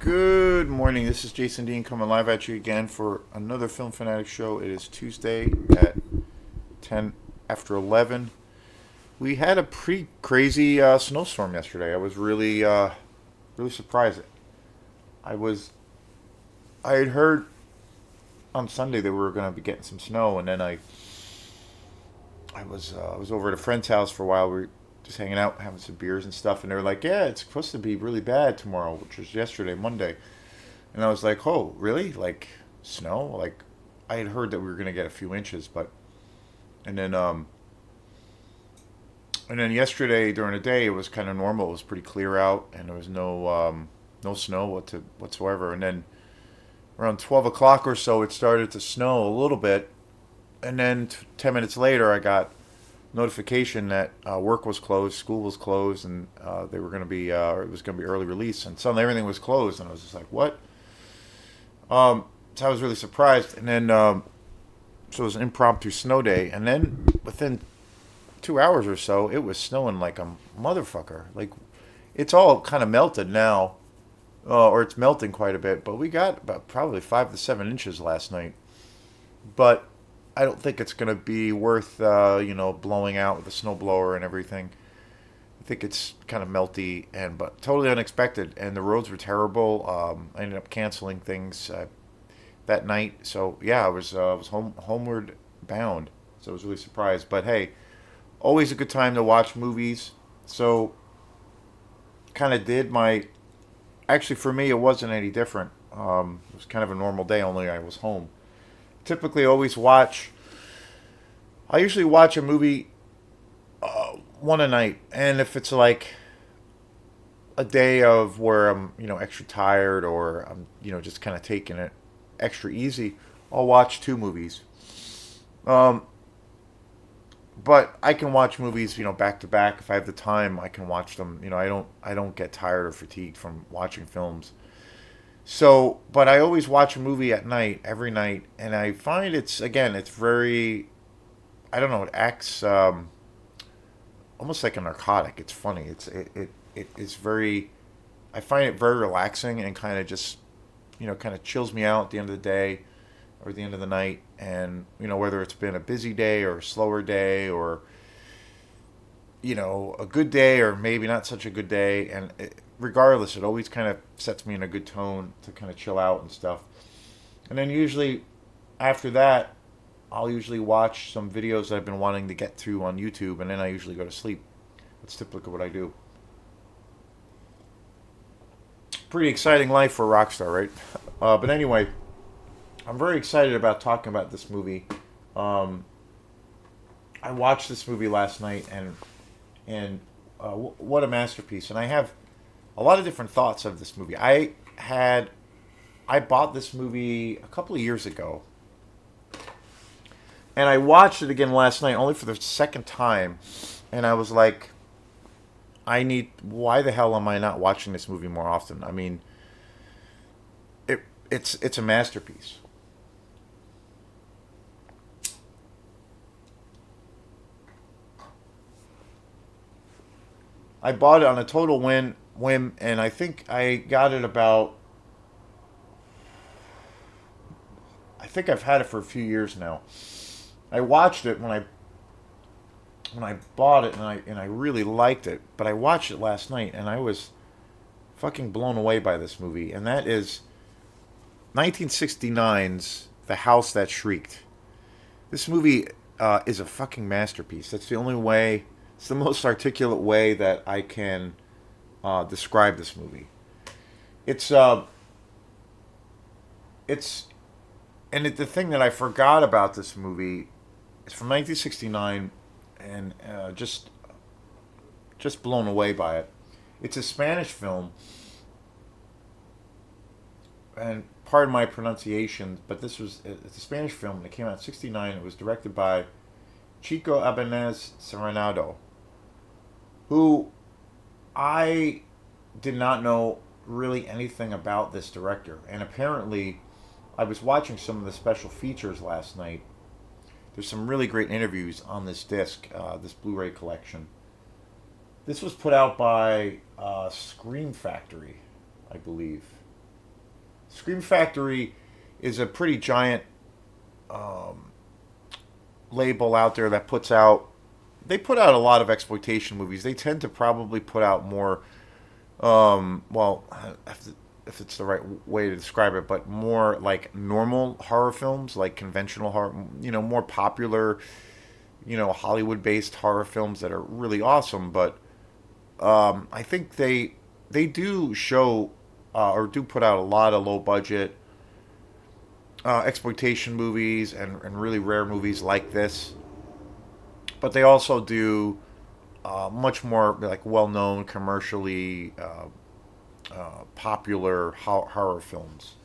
Good morning. This is Jason Dean coming live at you again for another Film Fanatic show. It is Tuesday at 10 after 11. We had a pretty crazy snowstorm yesterday. I was really surprised. I was I had heard on Sunday that we were going to be getting some snow, and then I was over at a friend's house for a while. We were just hanging out, having some beers and stuff, and they were like, "Yeah, it's supposed to be really bad tomorrow," which was yesterday, Monday. And I was like, "Oh, really? Like snow? Like I had heard that we were gonna get a few inches, but and then and then yesterday during the day it was kind of normal. It was pretty clear out, and there was no snow whatsoever. And then around 12 o'clock or so, it started to snow a little bit, and then 10 minutes later, I got notification that work was closed, school was closed, and they were going to be it was going to be early release, and suddenly everything was closed, and I was just like, "What?" So I was really surprised, and then so it was an impromptu snow day, and then within 2 hours or so, it was snowing like a motherfucker. Like it's all kind of melted now, or it's melting quite a bit, but we got about probably 5 to 7 inches last night. But I don't think it's going to be worth blowing out with a snowblower and everything. I think it's kind of melty and but totally unexpected, and the roads were terrible. I ended up canceling things that night, so yeah, I was homeward bound. So I was really surprised. But hey, always a good time to watch movies. So kind of did my actually for me it wasn't any different. It was kind of a normal day, only I was home. Typically, always watch. I usually watch a movie one a night, and if it's like a day of where I'm extra tired or I'm just kind of taking it extra easy, I'll watch two movies. Um, but I can watch movies back to back if I have the time. I can watch them. I don't get tired or fatigued from watching films. So, but I always watch a movie at night, every night, and I find it's very, I don't know, it acts almost like a narcotic. It's funny. It is very, I find it very relaxing and kind of just, kind of chills me out at the end of the day or the end of the night. And, whether it's been a busy day or a slower day or, a good day or maybe not such a good day. And regardless, it always kind of sets me in a good tone to kind of chill out and stuff. And then usually after that, I'll usually watch some videos that I've been wanting to get through on YouTube, and then I usually go to sleep. That's typically what I do. Pretty exciting life for a rock star, right? But anyway, I'm very excited about talking about this movie. Um, I watched this movie last night, and what a masterpiece! And I have a lot of different thoughts of this movie. I bought this movie a couple of years ago, and I watched it again last night, only for the second time, and I was like, I need. Why the hell am I not watching this movie more often? I mean, it's a masterpiece. I bought it on a total whim, and I think I got it about. I think I've had it for a few years now. I watched it when I bought it, and I really liked it. But I watched it last night, and I was fucking blown away by this movie, and that is 1969's The House That Shrieked. This movie is a fucking masterpiece. That's the only way. It's the most articulate way that I can describe this movie. It's it's the thing that I forgot about this movie is from 1969, and just blown away by it. It's a Spanish film, and pardon my pronunciation, but it's a Spanish film. It came out in '69. It was directed by Chico Abanez Serenado, who I did not know really anything about this director. And apparently, I was watching some of the special features last night. There's some really great interviews on this disc, this Blu-ray collection. This was put out by Scream Factory, I believe. Scream Factory is a pretty giant label out there that puts out. They put out a lot of exploitation movies. They tend to probably put out more. Well, if it's the right way to describe it, but more like normal horror films, like conventional horror. More popular. Hollywood-based horror films that are really awesome. But I think they do show or do put out a lot of low budget exploitation movies and really rare movies like this. But they also do much more like well-known commercially popular horror films.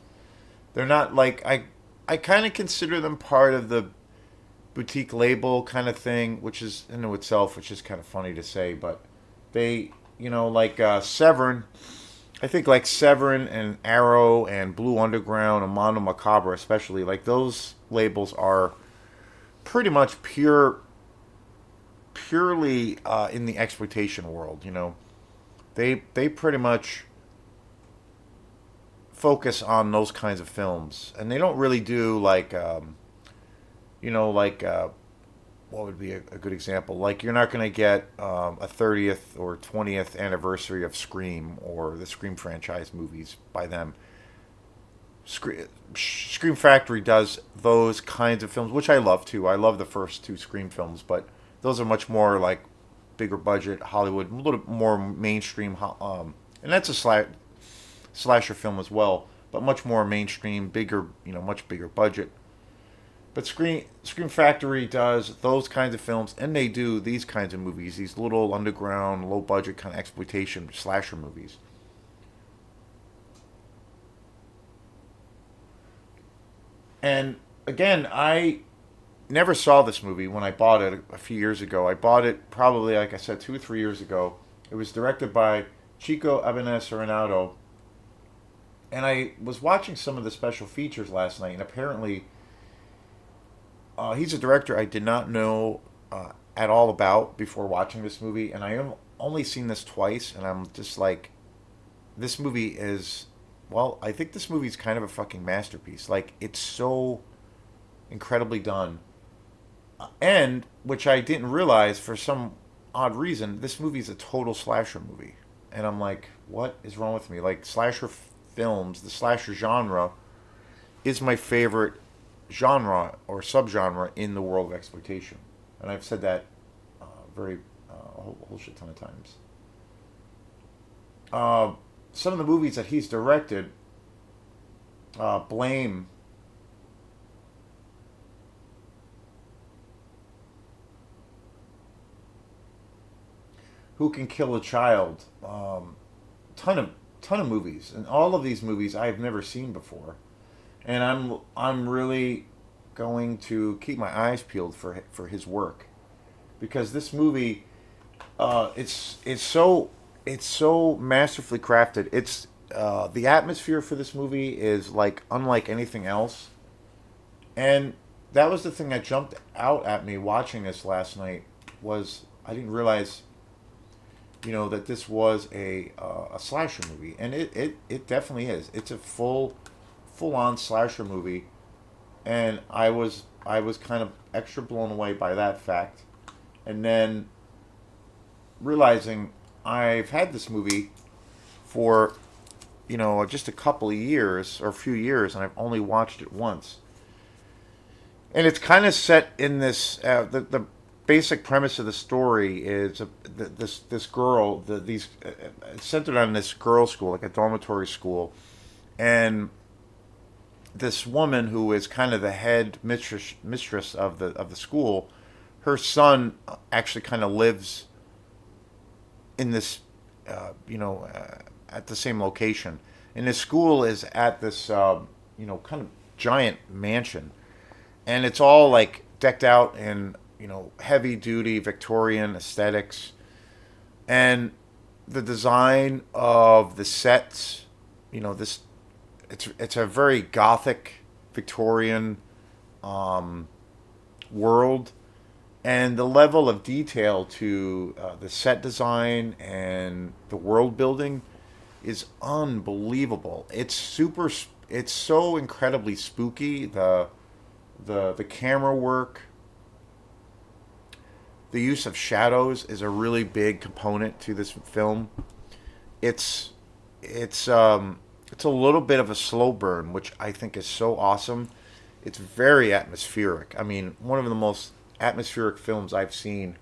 They're not like I kind of consider them part of the boutique label kind of thing, which is in itself, which is kind of funny to say, but they, like Severin. I think like Severin and Arrow and Blue Underground and Mondo Macabre, especially like those labels are pretty much purely in the exploitation world. They pretty much focus on those kinds of films, and they don't really do like like what would be a good example? Like you're not going to get a 30th or 20th anniversary of Scream or the Scream franchise movies by them. Scream Factory does those kinds of films, which I love too. I love the first two Scream films, but those are much more like bigger budget Hollywood, a little more mainstream, and that's a slasher film as well, but much more mainstream, bigger, much bigger budget. But Scream Factory does those kinds of films, and they do these kinds of movies, these little underground, low budget kind of exploitation slasher movies. And again, I never saw this movie when I bought it a few years ago. I bought it probably, like I said, 2 or 3 years ago. It was directed by Chico Ibanez Serenado, and I was watching some of the special features last night, and apparently he's a director I did not know at all about before watching this movie, and I have only seen this twice, and I'm just like, this movie is, well, I think this movie is kind of a fucking masterpiece. Like, it's so incredibly done. And, which I didn't realize for some odd reason, this movie is a total slasher movie. And I'm like, what is wrong with me? Like, slasher films, the slasher genre, is my favorite genre or subgenre in the world of exploitation. And I've said that very a whole shit ton of times. Some of the movies that he's directed, Blame, Who Can Kill a Child, ton of movies, and all of these movies I've never seen before, and I'm really going to keep my eyes peeled for his work, because this movie, it's so masterfully crafted. It's the atmosphere for this movie is like unlike anything else, and that was the thing that jumped out at me watching this last night. Was I didn't realize, that this was a slasher movie, and it definitely is. It's a full on slasher movie, and I was kind of extra blown away by that fact, and then realizing I've had this movie for just a couple of years or a few years, and I've only watched it once. And it's kind of set in this. The basic premise of the story is this girl. It's centered on this girls' school, like a dormitory school, and this woman who is kind of the head mistress of the school. Her son actually kind of lives in this, at the same location. And the school is at this, kind of giant mansion, and it's all like decked out in heavy duty Victorian aesthetics, and the design of the sets, this it's a very gothic Victorian world, and the level of detail to the set design and the world building is unbelievable. It's super it's so incredibly spooky. The camera work, the use of shadows is a really big component to this film. It's it's um it's a little bit of a slow burn, which I think is so awesome. It's very atmospheric. I mean, one of the most atmospheric films I've seen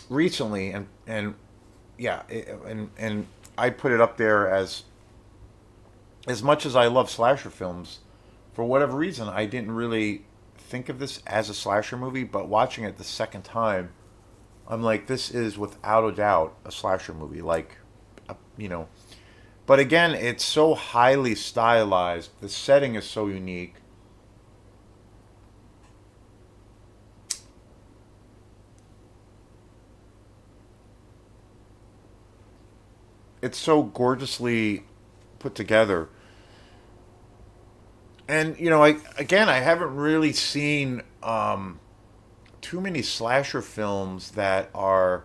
recently, and yeah, and I put it up there as much as I love slasher films. For whatever reason, I didn't really think of this as a slasher movie, but watching it the second time, I'm like, this is without a doubt a slasher movie. Like, you know, but again, it's so highly stylized. The setting is so unique. It's so gorgeously put together. And I haven't really seen too many slasher films that are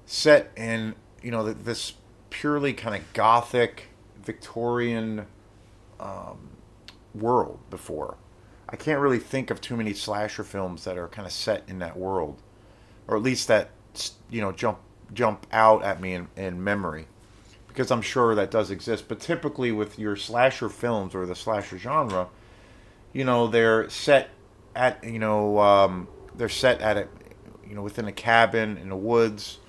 set in this purely kind of gothic Victorian world before. I can't really think of too many slasher films that are kind of set in that world, or at least that jump out at me in memory, because I'm sure that does exist. But typically with your slasher films or the slasher genre, they're set at they're set at it, within a cabin in the woods.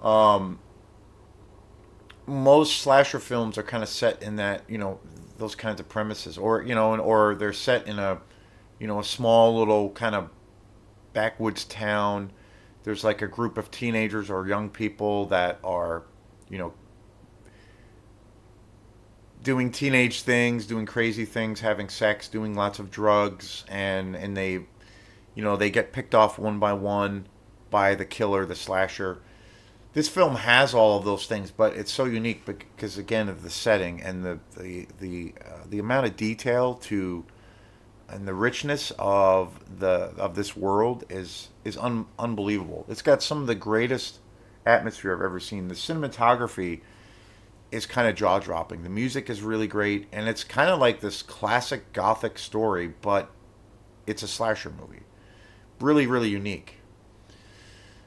Um, Most slasher films are kind of set in that those kinds of premises, or or they're set in a small little kind of backwoods town. There's like a group of teenagers or young people that are you know doing teenage things, doing crazy things, having sex, doing lots of drugs, and they get picked off one by one by the killer, the slasher. This film has all of those things, but it's so unique because again of the setting and the amount of detail to and the richness of this world is unbelievable. It's got some of the greatest atmosphere I've ever seen. The cinematography is kind of jaw dropping. The music is really great, and it's kind of like this classic gothic story, but it's a slasher movie. Really, really unique.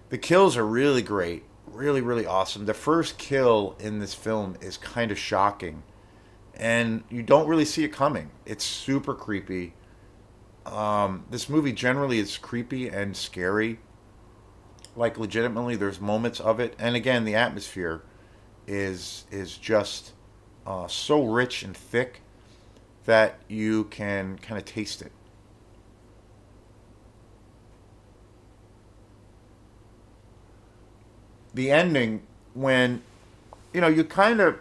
The kills are really great, really, really awesome. The first kill in this film is kind of shocking, and you don't really see it coming. It's super creepy. This movie generally is creepy and scary. Like legitimately, there's moments of it, and again, the atmosphere is just so rich and thick that you can kind of taste it. The ending, when you kind of,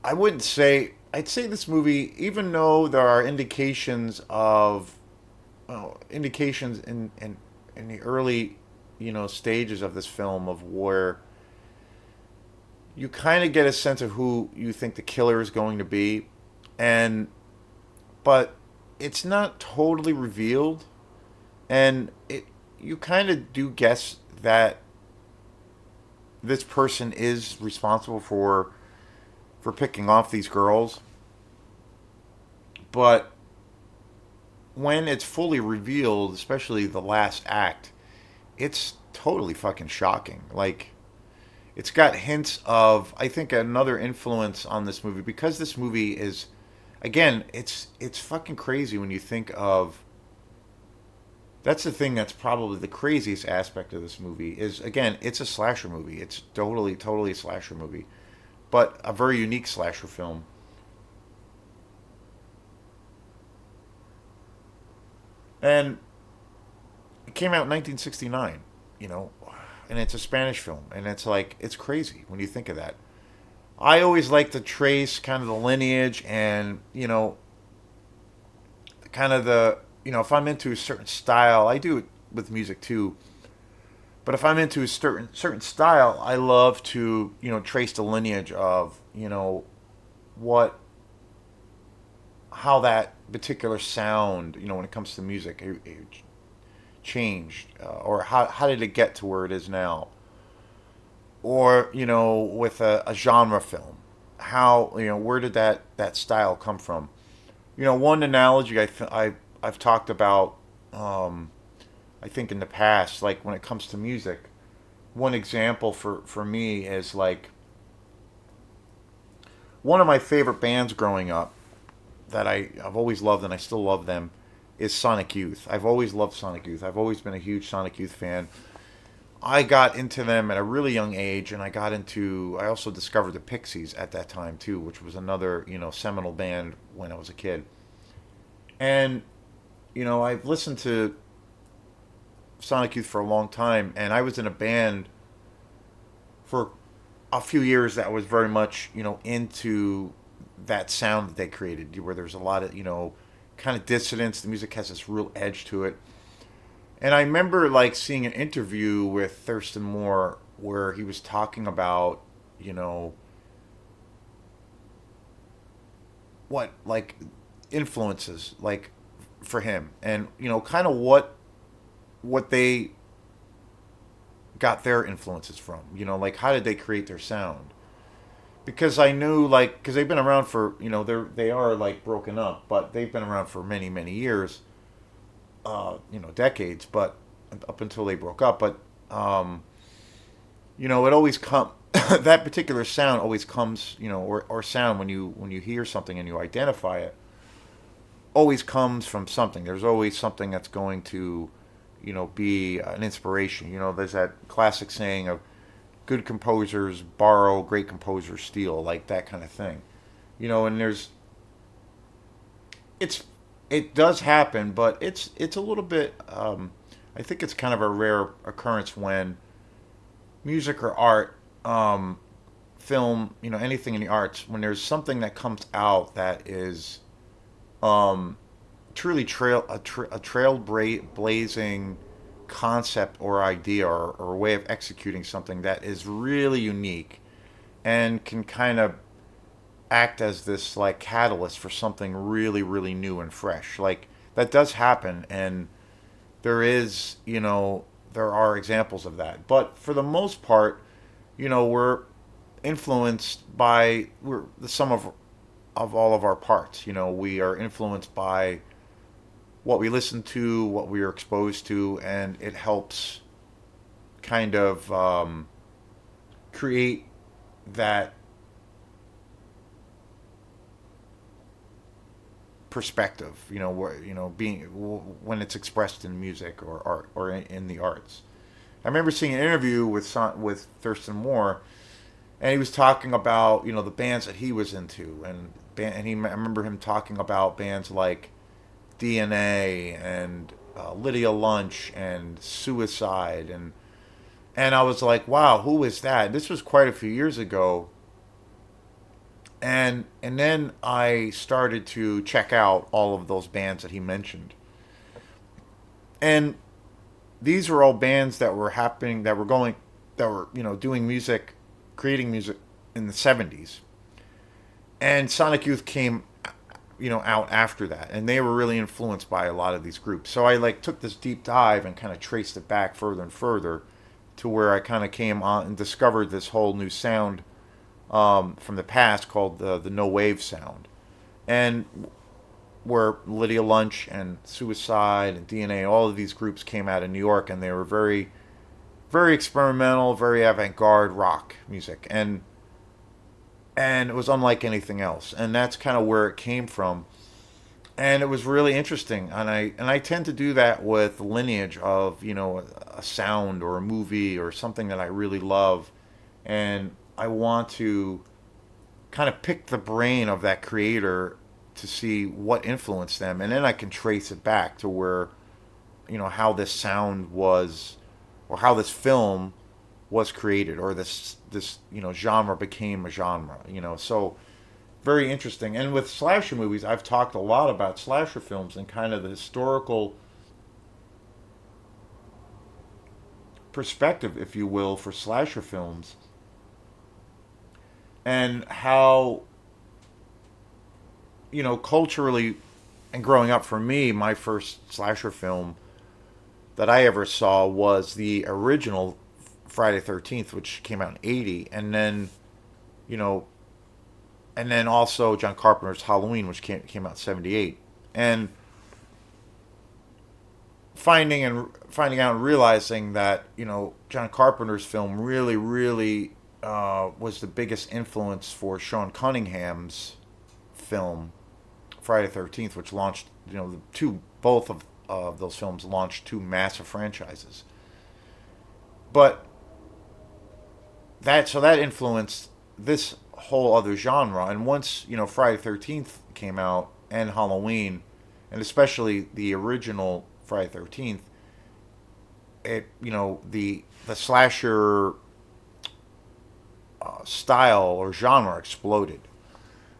I wouldn't say, I'd say this movie, even though there are indications of indications in the early stages of this film of where you kind of get a sense of who you think the killer is going to be, and but it's not totally revealed, and it you kind of do guess that this person is responsible for picking off these girls, but when it's fully revealed, especially the last act, it's totally fucking shocking. Like, it's got hints of, I think, another influence on this movie, because this movie is, again, it's fucking crazy when you think of. That's the thing that's probably the craziest aspect of this movie is, again, it's a slasher movie. It's totally a slasher movie, but a very unique slasher film. And it came out in 1969, you know, and it's a Spanish film, and it's like, it's crazy when you think of that. I always like to trace kind of the lineage and, kind of if I'm into a certain style, I do it with music too. But if I'm into a certain style, I love to, trace the lineage of, what how that particular sound, when it comes to music, it changed, or how did it get to where it is now? or with a genre film. How where did that style come from? One analogy I've talked about, um, I think in the past, like when it comes to music, one example for me is like one of my favorite bands growing up that I've always loved and I still love them is Sonic Youth. I've always loved Sonic Youth. I've always been a huge Sonic Youth fan. I got into them at a really young age, and I also discovered the Pixies at that time too, which was another, seminal band when I was a kid. And, I've listened to Sonic Youth for a long time, and I was in a band for a few years that was very much, into that sound that they created, where there's a lot of, kind of dissonance. The music has this real edge to it. And I remember like seeing an interview with Thurston Moore where he was talking about, you know, what like influences like for him, and kind of what they got their influences from. Like how did they create their sound? Because I knew like because they've been around for they are like broken up, but they've been around for many years, decades, but up until they broke up. But it always come that particular sound always comes, or sound when you hear something and you identify it, always comes from something. There's always something that's going to, be an inspiration. There's that classic saying of good composers borrow, great composers steal, like that kind of thing. And it's it does happen, but it's a little bit. I think it's kind of a rare occurrence when music or art, film, anything in the arts, when there's something that comes out that is um, truly a blazing concept or idea, or a way of executing something that is really unique and can kind of act as this like catalyst for something really new and fresh. Like that does happen, and there are examples of that. But for the most part, we're we're the sum of all of our parts. We are influenced by what we listen to, what we are exposed to, and it helps kind of create that perspective. Where being when it's expressed in music or art or in the arts. I remember seeing an interview with Thurston Moore, and he was talking about the bands that he was into, I remember him talking about bands like DNA and Lydia Lunch and Suicide, and I was like, wow, who is that? This was quite a few years ago, and then I started to check out all of those bands that he mentioned, and these were all bands that were happening, that were doing music, creating music in the '70s, and Sonic Youth came out after that, and they were really influenced by a lot of these groups. So I like took this deep dive and kind of traced it back further and further to where I kind of came on and discovered this whole new sound, from the past called the no wave sound, and where Lydia Lunch and Suicide and DNA, all of these groups came out of New York, and they were very experimental, very avant-garde rock music, and it was unlike anything else, and that's kind of where it came from, and it was really interesting, and I tend to do that with lineage of a sound or a movie or something that I really love, and I want to kind of pick the brain of that creator to see what influenced them, and then I can trace it back to where how this sound was, or how this film was created, or this genre became a genre. So very interesting. And with slasher movies, I've talked a lot about slasher films and kind of the historical perspective, if you will, for slasher films, and how culturally, and growing up, for me, my first slasher film that I ever saw was the original Friday 13th, which came out in 80, and then, you know, and then also John Carpenter's Halloween, which came out in 78. And finding out and realizing that, John Carpenter's film really was the biggest influence for Sean Cunningham's film Friday the 13th, which launched, the two both of those films launched two massive franchises. But that influenced this whole other genre. And once, Friday the 13th came out, and Halloween, and especially the original Friday the 13th, the slasher style or genre exploded.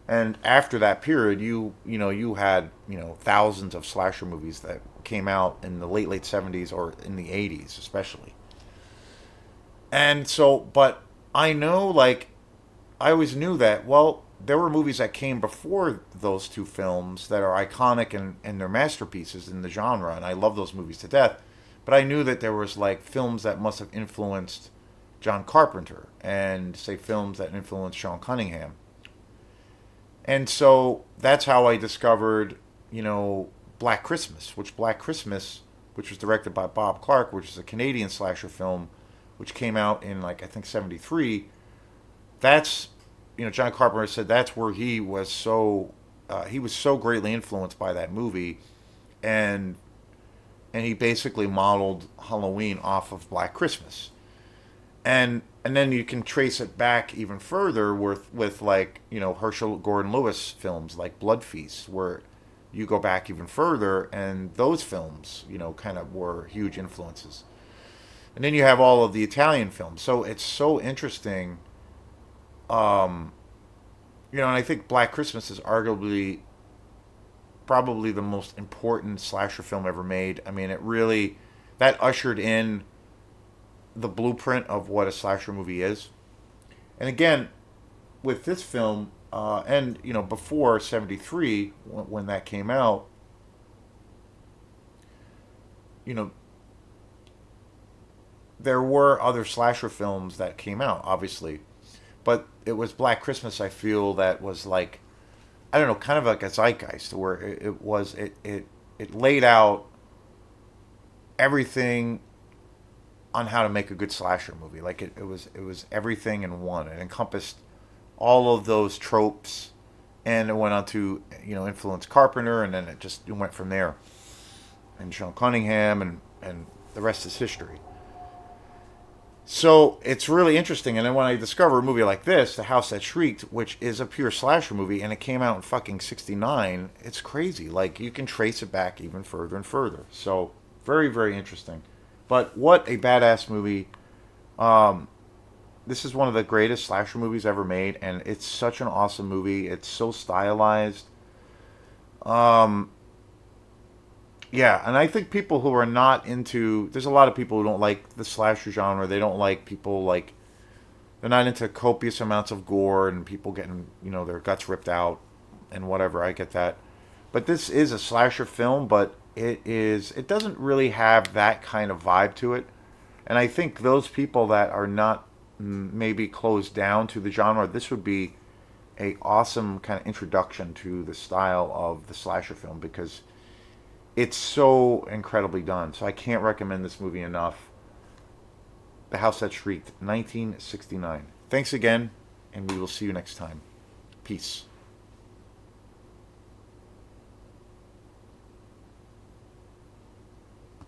And after that period, you had thousands of slasher movies that came out in the late 70s or in the 80s especially. And so, but I know, like, I always knew that, well, there were movies that came before those two films that are iconic and they're masterpieces in the genre, and I love those movies to death. But I knew that there was, like, films that must have influenced John Carpenter and, say, films that influenced Sean Cunningham. And so that's how I discovered, Black Christmas, which was directed by Bob Clark, which is a Canadian slasher film, which came out in, like, I think 73. That's, John Carpenter said that's where he was so greatly influenced by that movie, and he basically modeled Halloween off of Black Christmas. And then you can trace it back even further with like, Herschel Gordon Lewis films like Blood Feast, where you go back even further, and those films, kind of were huge influences. And then you have all of the Italian films. So it's so interesting. Um, and I think Black Christmas is arguably probably the most important slasher film ever made. I mean, it really that ushered in the blueprint of what a slasher movie is. And again, with this film, and before '73 when that came out, you know, there were other slasher films that came out, obviously, but it was Black Christmas. I feel that was like, I don't know, kind of like a zeitgeist, where it laid out everything on how to make a good slasher movie. Like it was everything in one. It encompassed all of those tropes, and it went on to influence Carpenter, and then it went from there. And Sean Cunningham, and the rest is history. So it's really interesting. And then when I discover a movie like this, The House That Shrieked, which is a pure slasher movie, and it came out in fucking '69, it's crazy. Like, you can trace it back even further and further. So very, very interesting. But what a badass movie. Um, this is one of the greatest slasher movies ever made, and it's such an awesome movie. It's so stylized. Um, yeah, and I think people who are not into, there's a lot of people who don't like the slasher genre. They don't like people like, they're not into copious amounts of gore and people getting, their guts ripped out and whatever. I get that. But this is a slasher film, but it doesn't really have that kind of vibe to it. And I think those people that are not maybe closed down to the genre, this would be a awesome kind of introduction to the style of the slasher film, because it's so incredibly done. So I can't recommend this movie enough. The House That Shrieked, 1969. Thanks again, and we will see you next time. Peace.